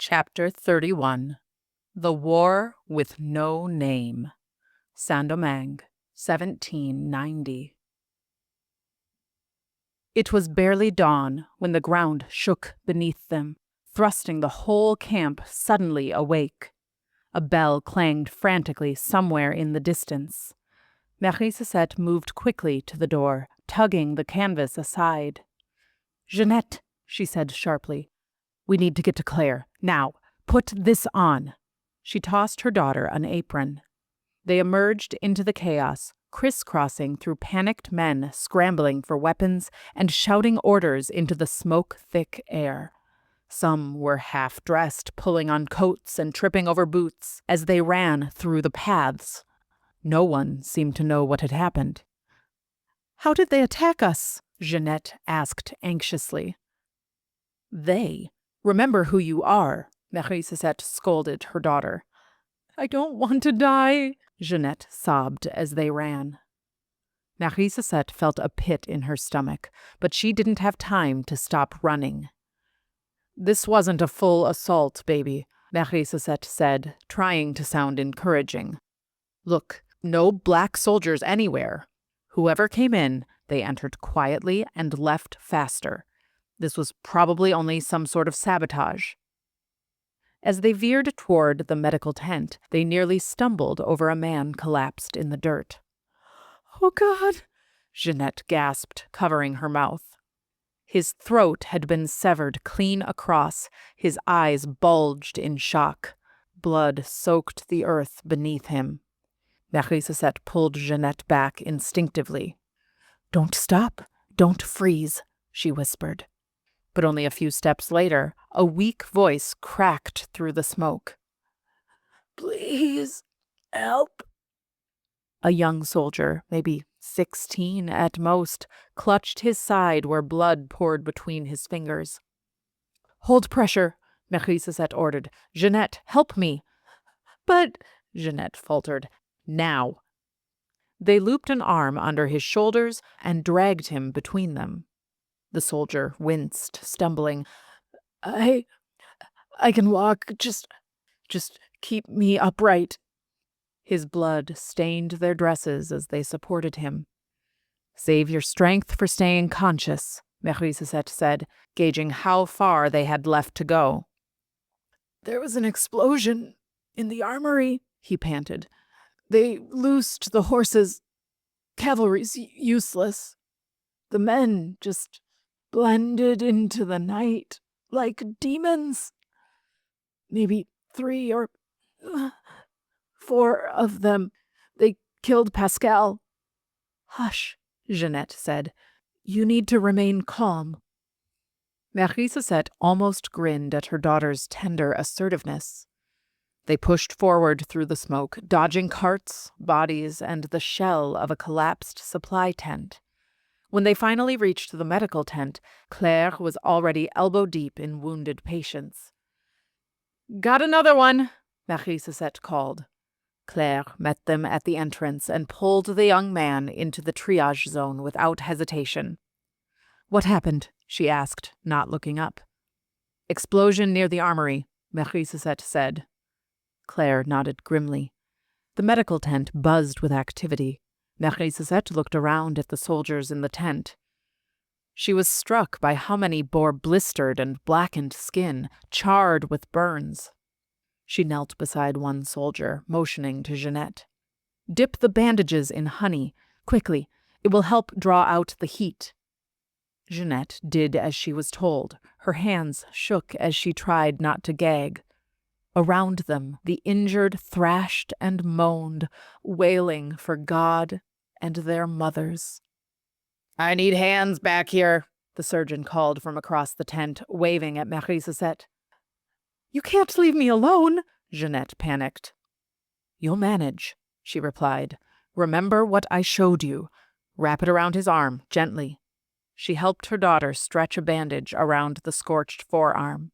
Chapter 31 The War with No Name. Saint-Domingue, 1790. It was barely dawn when the ground shook beneath them, thrusting the whole camp suddenly awake. A bell clanged frantically somewhere in the distance. Marie Cosette moved quickly to the door, tugging the canvas aside. "Jeannette," she said sharply, "we need to get to Claire. Now, put this on." She tossed her daughter an apron. They emerged into the chaos, crisscrossing through panicked men scrambling for weapons and shouting orders into the smoke-thick air. Some were half-dressed, pulling on coats and tripping over boots as they ran through the paths. No one seemed to know what had happened. "How did they attack us?" Jeannette asked anxiously. "They? Remember who you are," Marie Cosette scolded her daughter. "I don't want to die," Jeannette sobbed as they ran. Marie Cosette felt a pit in her stomach, but she didn't have time to stop running. "This wasn't a full assault, baby," Marie Cosette said, trying to sound encouraging. "Look, no black soldiers anywhere. Whoever came in, they entered quietly and left faster. This was probably only some sort of sabotage." As they veered toward the medical tent, they nearly stumbled over a man collapsed in the dirt. "Oh, God!" Jeannette gasped, covering her mouth. His throat had been severed clean across, his eyes bulged in shock. Blood soaked the earth beneath him. Marie Cosette pulled Jeannette back instinctively. "Don't stop, don't freeze," she whispered. But only a few steps later, a weak voice cracked through the smoke. "Please, help." A young soldier, maybe 16 at most, clutched his side where blood poured between his fingers. "Hold pressure," Marie Cosette ordered. "Jeannette, help me." "But," Jeannette faltered, "now." They looped an arm under his shoulders and dragged him between them. The soldier winced, stumbling. I can walk. Just keep me upright." His blood stained their dresses as they supported him. "Save your strength for staying conscious," Marie Cosette said, gauging how far they had left to go. "There was an explosion in the armory," he panted. "They loosed the horses. Cavalry's useless. The men just blended into the night like demons. Maybe 3 or 4 of them. They killed Pascal." "Hush," Jeannette said. "You need to remain calm." Marie Cosette almost grinned at her daughter's tender assertiveness. They pushed forward through the smoke, dodging carts, bodies, and the shell of a collapsed supply tent. When they finally reached the medical tent, Claire was already elbow-deep in wounded patients. "Got another one," Marie Cosette called. Claire met them at the entrance and pulled the young man into the triage zone without hesitation. "What happened?" she asked, not looking up. "Explosion near the armory," Marie Cosette said. Claire nodded grimly. The medical tent buzzed with activity. Marie Cosette looked around at the soldiers in the tent. She was struck by how many bore blistered and blackened skin, charred with burns. She knelt beside one soldier, motioning to Jeannette. "Dip the bandages in honey. Quickly. It will help draw out the heat." Jeannette did as she was told. Her hands shook as she tried not to gag. Around them, the injured thrashed and moaned, wailing for God and their mothers. "I need hands back here," the surgeon called from across the tent, waving at Marie Cosette. "You can't leave me alone," Jeannette panicked. "You'll manage," she replied. "Remember what I showed you. Wrap it around his arm, gently." She helped her daughter stretch a bandage around the scorched forearm.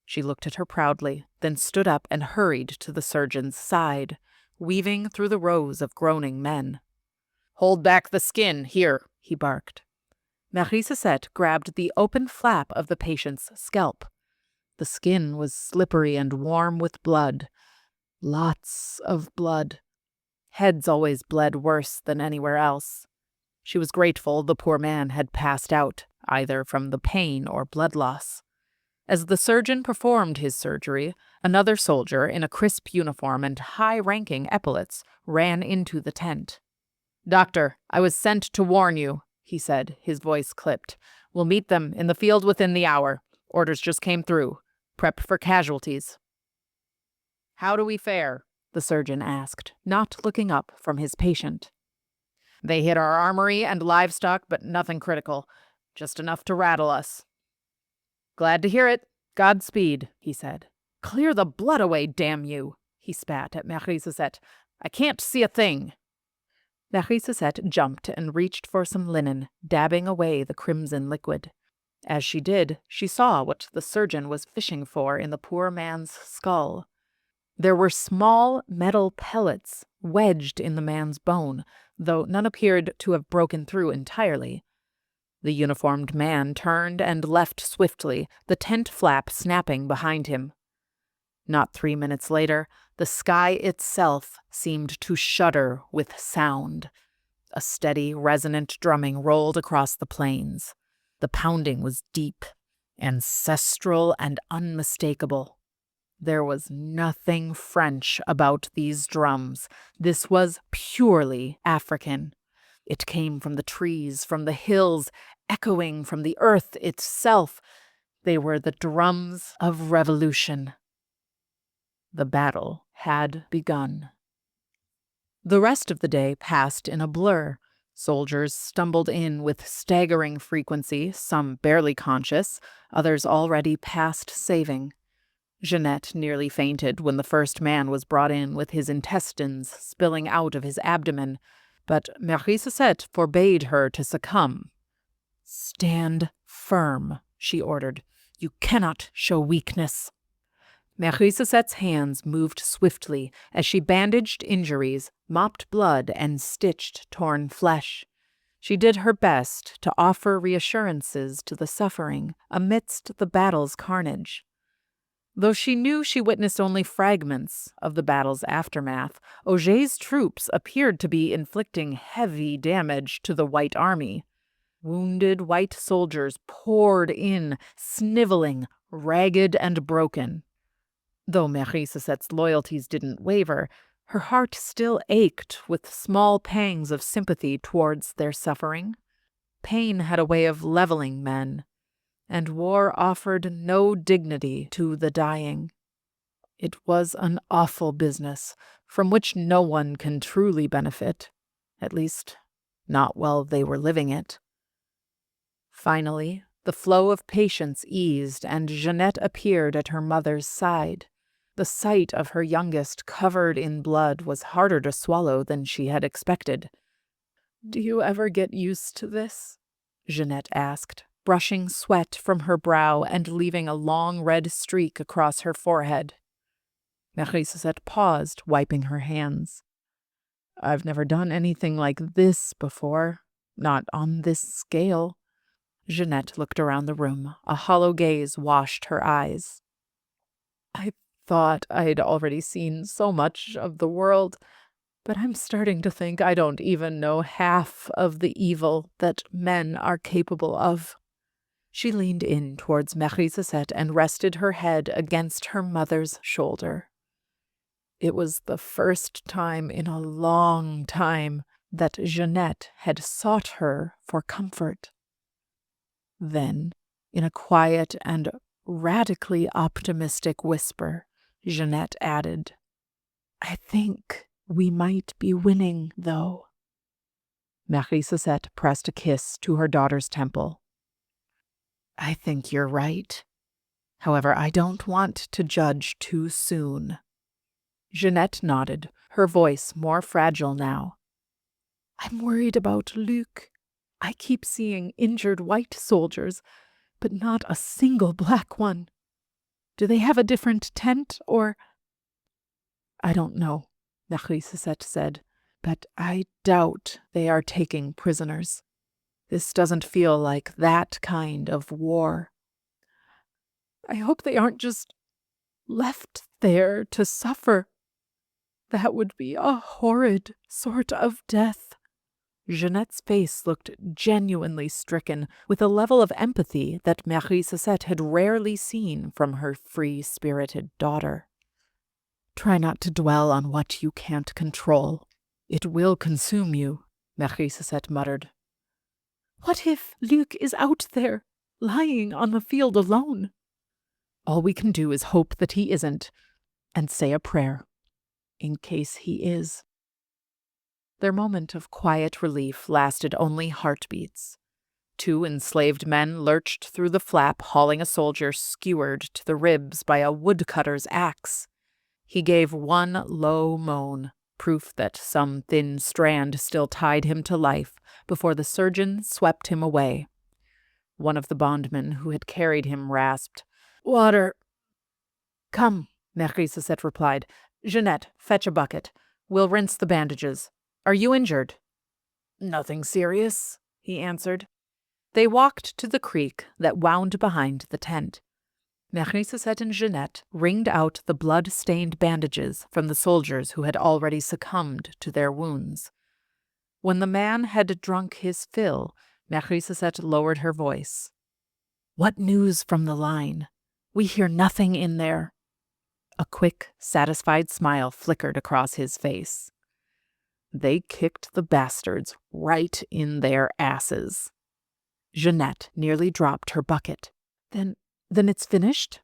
She looked at her proudly, then stood up and hurried to the surgeon's side, weaving through the rows of groaning men. "Hold back the skin, here," he barked. Marie Cosette grabbed the open flap of the patient's scalp. The skin was slippery and warm with blood. Lots of blood. Heads always bled worse than anywhere else. She was grateful the poor man had passed out, either from the pain or blood loss. As the surgeon performed his surgery, another soldier in a crisp uniform and high-ranking epaulets ran into the tent. "Doctor, I was sent to warn you," he said, his voice clipped. "We'll meet them in the field within the hour. Orders just came through. Prep for casualties." "How do we fare?" the surgeon asked, not looking up from his patient. "They hit our armory and livestock, but nothing critical. Just enough to rattle us." "Glad to hear it. Godspeed," he said. "Clear the blood away, damn you," he spat at Marie Suzette. "I can't see a thing." Marie Suzette jumped and reached for some linen, dabbing away the crimson liquid. As she did, she saw what the surgeon was fishing for in the poor man's skull. There were small metal pellets wedged in the man's bone, though none appeared to have broken through entirely. The uniformed man turned and left swiftly, the tent flap snapping behind him. Not 3 minutes later, the sky itself seemed to shudder with sound. A steady, resonant drumming rolled across the plains. The pounding was deep, ancestral, and unmistakable. There was nothing French about these drums. This was purely African. It came from the trees, from the hills, echoing from the earth itself. They were the drums of revolution. The battle had begun. The rest of the day passed in a blur. Soldiers stumbled in with staggering frequency, some barely conscious, others already past saving. Jeanette nearly fainted when the first man was brought in with his intestines spilling out of his abdomen, but Marie Suzette forbade her to succumb. "Stand firm," she ordered. "You cannot show weakness." Marie Suzette's hands moved swiftly as she bandaged injuries, mopped blood, and stitched torn flesh. She did her best to offer reassurances to the suffering amidst the battle's carnage. Though she knew she witnessed only fragments of the battle's aftermath, Auger's troops appeared to be inflicting heavy damage to the White Army. Wounded white soldiers poured in, sniveling, ragged and broken. Though Marie Suzette's loyalties didn't waver, her heart still ached with small pangs of sympathy towards their suffering. Pain had a way of leveling men, and war offered no dignity to the dying. It was an awful business from which no one can truly benefit, at least not while they were living it. Finally, the flow of patients eased, and Jeanette appeared at her mother's side. The sight of her youngest covered in blood was harder to swallow than she had expected. "Do you ever get used to this?" Jeanette asked, brushing sweat from her brow and leaving a long red streak across her forehead. Marie Suzette paused, wiping her hands. "I've never done anything like this before, not on this scale." Jeanette looked around the room. A hollow gaze washed her eyes. "I thought I'd already seen so much of the world, but I'm starting to think I don't even know half of the evil that men are capable of." She leaned in towards Marie Suzette and rested her head against her mother's shoulder. It was the first time in a long time that Jeanette had sought her for comfort. Then, in a quiet and radically optimistic whisper, Jeanette added, "I think we might be winning, though." Marie Suzette pressed a kiss to her daughter's temple. "I think you're right. However, I don't want to judge too soon." Jeanette nodded, her voice more fragile now. "I'm worried about Luc. I keep seeing injured white soldiers, but not a single black one. Do they have a different tent, or—" "I don't know," Marie Suzette said, "but I doubt they are taking prisoners. This doesn't feel like that kind of war." I hope they aren't just left there to suffer. That would be a horrid sort of death." Jeanette's face looked genuinely stricken, with a level of empathy that Marie Cesette had rarely seen from her free-spirited daughter. "Try not to dwell on what you can't control. It will consume you," Marie Cesette muttered. "What if Luc is out there, lying on the field alone?" "All we can do is hope that he isn't, and say a prayer, in case he is." Their moment of quiet relief lasted only heartbeats. 2 enslaved men lurched through the flap, hauling a soldier skewered to the ribs by a woodcutter's axe. He gave one low moan, proof that some thin strand still tied him to life, before the surgeon swept him away. One of the bondmen who had carried him rasped, "Water." "Come," Marie Cesette replied. "Jeanette, fetch a bucket. We'll rinse the bandages. Are you injured?" "Nothing serious," he answered. They walked to the creek that wound behind the tent. Marie Cesette and Jeanette wringed out the blood-stained bandages from the soldiers who had already succumbed to their wounds. When the man had drunk his fill, Marie Cesette lowered her voice. "What news from the line? We hear nothing in there." A quick, satisfied smile flickered across his face. "They kicked the bastards right in their asses." Jeanette nearly dropped her bucket. Then it's finished?"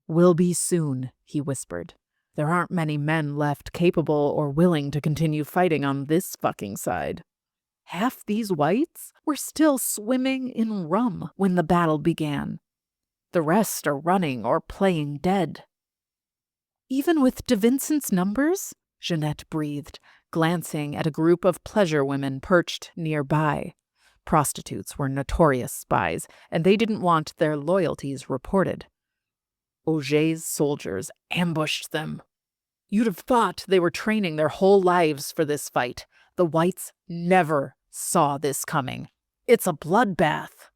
"Will be soon," he whispered. "There aren't many men left capable or willing to continue fighting on this fucking side. Half these whites were still swimming in rum when the battle began. The rest are running or playing dead." "Even with de Vincent's numbers?" Jeanette breathed, glancing at a group of pleasure women perched nearby. Prostitutes were notorious spies, and they didn't want their loyalties reported. Auger's soldiers ambushed them. You'd have thought they were training their whole lives for this fight. The whites never saw this coming. It's a bloodbath.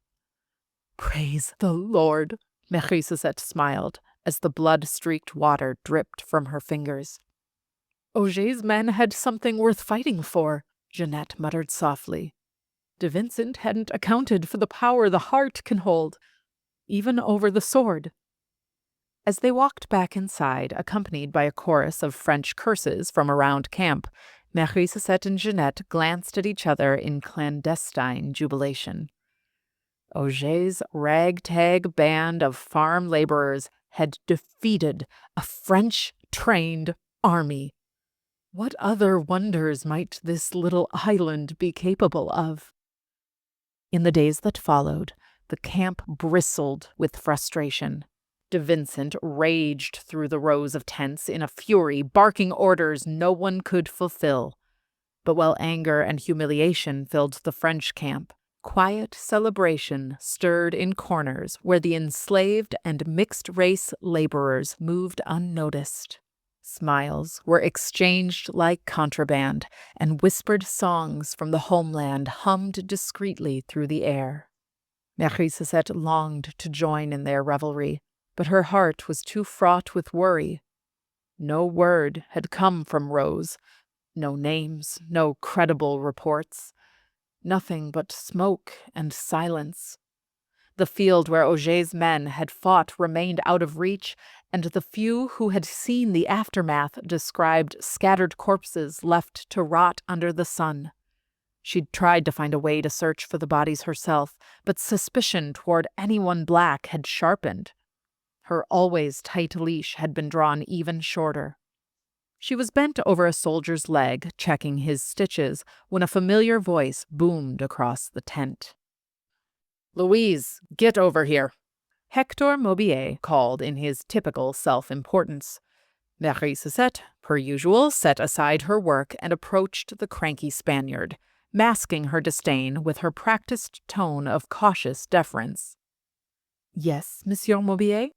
"Praise the Lord," Marie Cesette smiled as the blood-streaked water dripped from her fingers. "Auger's men had something worth fighting for," Jeanette muttered softly. "De Vincent hadn't accounted for the power the heart can hold, even over the sword." As they walked back inside, accompanied by a chorus of French curses from around camp, Marie Cesette and Jeanette glanced at each other in clandestine jubilation. Auger's ragtag band of farm laborers had defeated a French-trained army. What other wonders might this little island be capable of? In the days that followed, the camp bristled with frustration. De Vincent raged through the rows of tents in a fury, barking orders no one could fulfill. But while anger and humiliation filled the French camp, quiet celebration stirred in corners where the enslaved and mixed-race laborers moved unnoticed. Smiles were exchanged like contraband, and whispered songs from the homeland hummed discreetly through the air. Marie Cesette longed to join in their revelry, but her heart was too fraught with worry. No word had come from Rose, no names, no credible reports, nothing but smoke and silence. The field where Auger's men had fought remained out of reach, and the few who had seen the aftermath described scattered corpses left to rot under the sun. She'd tried to find a way to search for the bodies herself, but suspicion toward anyone black had sharpened. Her always tight leash had been drawn even shorter. She was bent over a soldier's leg, checking his stitches, when a familiar voice boomed across the tent. "Louise, get over here." Hector Maubier called in his typical self-importance. Marie Cesette, per usual, set aside her work and approached the cranky Spaniard, masking her disdain with her practiced tone of cautious deference. "Yes, Monsieur Maubier?"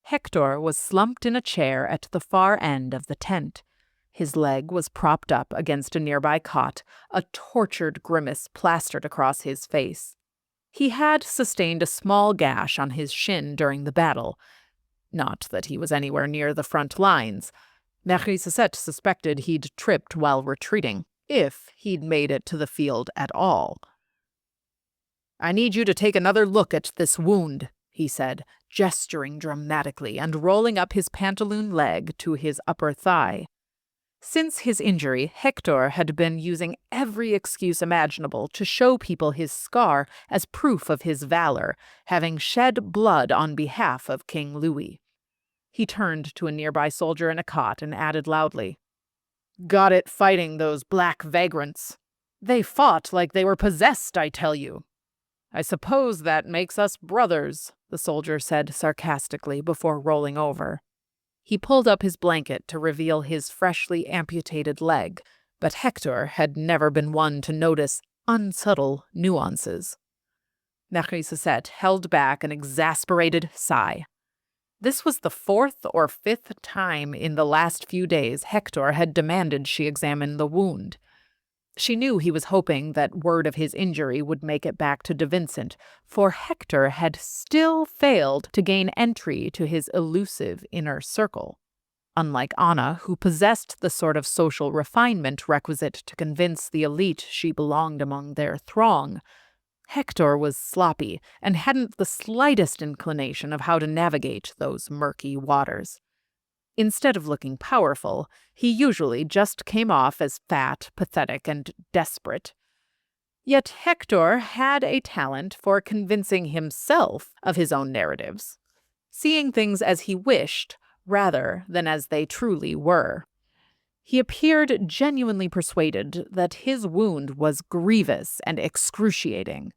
Hector was slumped in a chair at the far end of the tent. His leg was propped up against a nearby cot, a tortured grimace plastered across his face. He had sustained a small gash on his shin during the battle. Not that he was anywhere near the front lines. Marie suspected he'd tripped while retreating, if he'd made it to the field at all. "I need you to take another look at this wound," he said, gesturing dramatically and rolling up his pantaloon leg to his upper thigh. Since his injury, Hector had been using every excuse imaginable to show people his scar as proof of his valor, having shed blood on behalf of King Louis. He turned to a nearby soldier in a cot and added loudly, "Got it fighting those black vagrants. They fought like they were possessed, I tell you." "I suppose that makes us brothers," the soldier said sarcastically before rolling over. He pulled up his blanket to reveal his freshly amputated leg, but Hector had never been one to notice unsubtle nuances. Marie held back an exasperated sigh. This was the 4th or 5th time in the last few days Hector had demanded she examine the wound. She knew he was hoping that word of his injury would make it back to de Vincent, for Hector had still failed to gain entry to his elusive inner circle. Unlike Anna, who possessed the sort of social refinement requisite to convince the elite she belonged among their throng, Hector was sloppy and hadn't the slightest inclination of how to navigate those murky waters. Instead of looking powerful, he usually just came off as fat, pathetic, and desperate. Yet Hector had a talent for convincing himself of his own narratives, seeing things as he wished rather than as they truly were. He appeared genuinely persuaded that his wound was grievous and excruciating,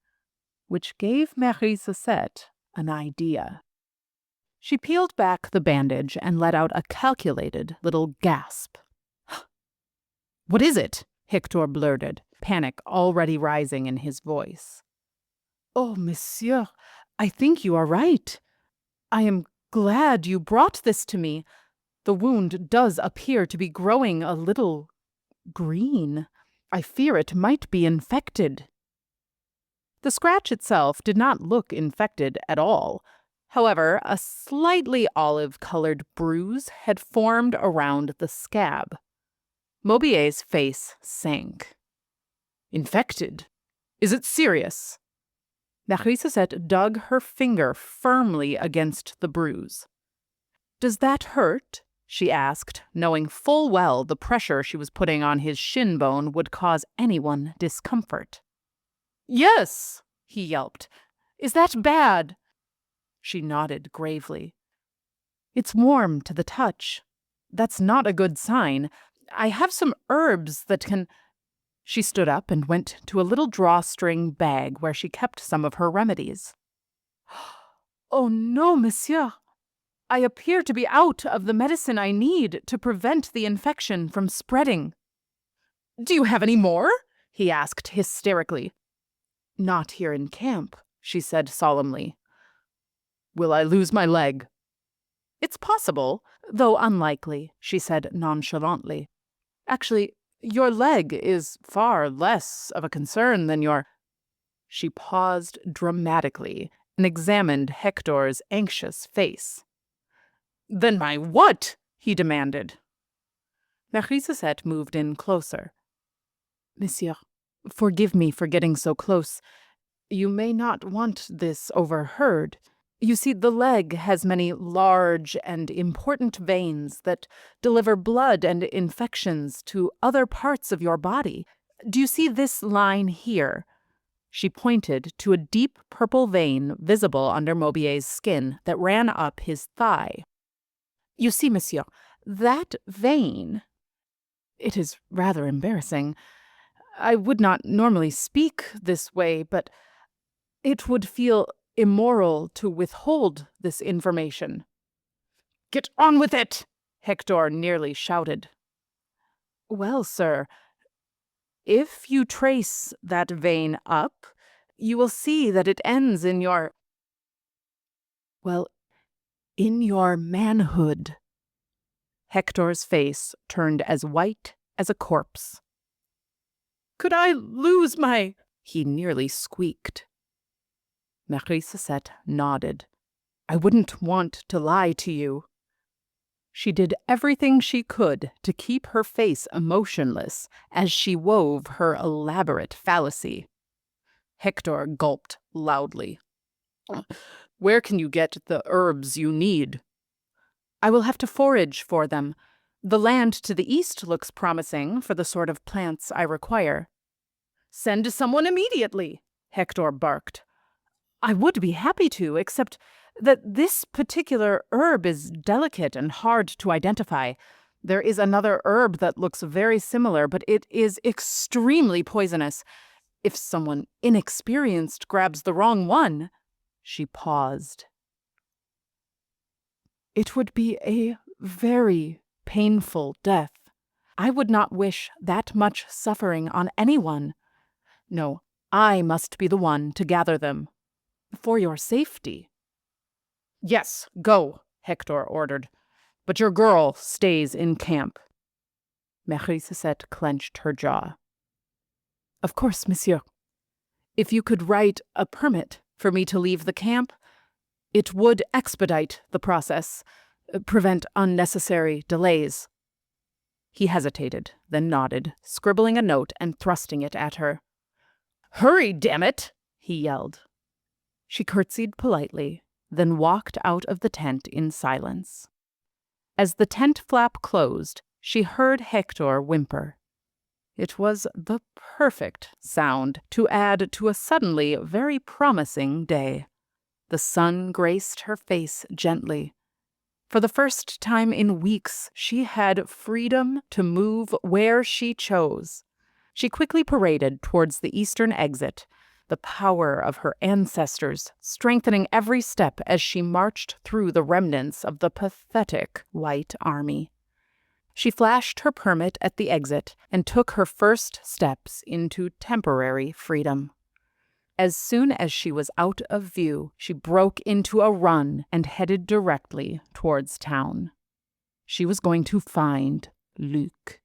which gave Marie an idea. She peeled back the bandage and let out a calculated little gasp. "What is it?" Hector blurted, panic already rising in his voice. "Oh, monsieur, I think you are right. I am glad you brought this to me. The wound does appear to be growing a little green. I fear it might be infected." The scratch itself did not look infected at all. However, a slightly olive-colored bruise had formed around the scab. Maubier's face sank. "Infected? Is it serious?" Marie dug her finger firmly against the bruise. "Does that hurt?" she asked, knowing full well the pressure she was putting on his shin bone would cause anyone discomfort. "Yes," he yelped. "Is that bad?" She nodded gravely. "It's warm to the touch. That's not a good sign. I have some herbs that can—" She stood up and went to a little drawstring bag where she kept some of her remedies. "Oh no, monsieur. I appear to be out of the medicine I need to prevent the infection from spreading." "Do you have any more?" he asked hysterically. "Not here in camp," she said solemnly. "Will I lose my leg?" "It's possible, though unlikely," she said nonchalantly. "Actually, your leg is far less of a concern than your—" She paused dramatically and examined Hector's anxious face. "Then my what?" he demanded. Marie moved in closer. "Monsieur, forgive me for getting so close. You may not want this overheard. You see, the leg has many large and important veins that deliver blood and infections to other parts of your body. Do you see this line here?" She pointed to a deep purple vein visible under Maubier's skin that ran up his thigh. "You see, monsieur, that vein—" It is rather embarrassing. I would not normally speak this way, but it would feel immoral to withhold this information. "Get on with it!" Hector nearly shouted. "Well, sir, if you trace that vein up, you will see that it ends in your— well, in your manhood." Hector's face turned as white as a corpse. "Could I lose my—" he nearly squeaked. Marie Cosette nodded. I wouldn't want to lie to you. She did everything she could to keep her face emotionless as she wove her elaborate fallacy. Hector gulped loudly. Where can you get the herbs you need? I will have to forage for them. The land to the east looks promising for the sort of plants I require. Send someone immediately, Hector barked. I would be happy to, except that this particular herb is delicate and hard to identify. There is another herb that looks very similar, but it is extremely poisonous. If someone inexperienced grabs the wrong one, she paused. It would be a very painful death. I would not wish that much suffering on anyone. No, I must be the one to gather them. For your safety. Yes, go, Hector ordered. But your girl stays in camp. Marie Cosette clenched her jaw. Of course, monsieur. If you could write a permit for me to leave the camp, it would expedite the process, prevent unnecessary delays. He hesitated, then nodded, scribbling a note and thrusting it at her. Hurry, damn it! He yelled. She curtsied politely, then walked out of the tent in silence. As the tent flap closed, she heard Hector whimper. It was the perfect sound to add to a suddenly very promising day. The sun graced her face gently. For the first time in weeks, she had freedom to move where she chose. She quickly paraded towards the eastern exit, the power of her ancestors strengthening every step as she marched through the remnants of the pathetic White Army. She flashed her permit at the exit and took her first steps into temporary freedom. As soon as she was out of view, she broke into a run and headed directly towards town. She was going to find Luc.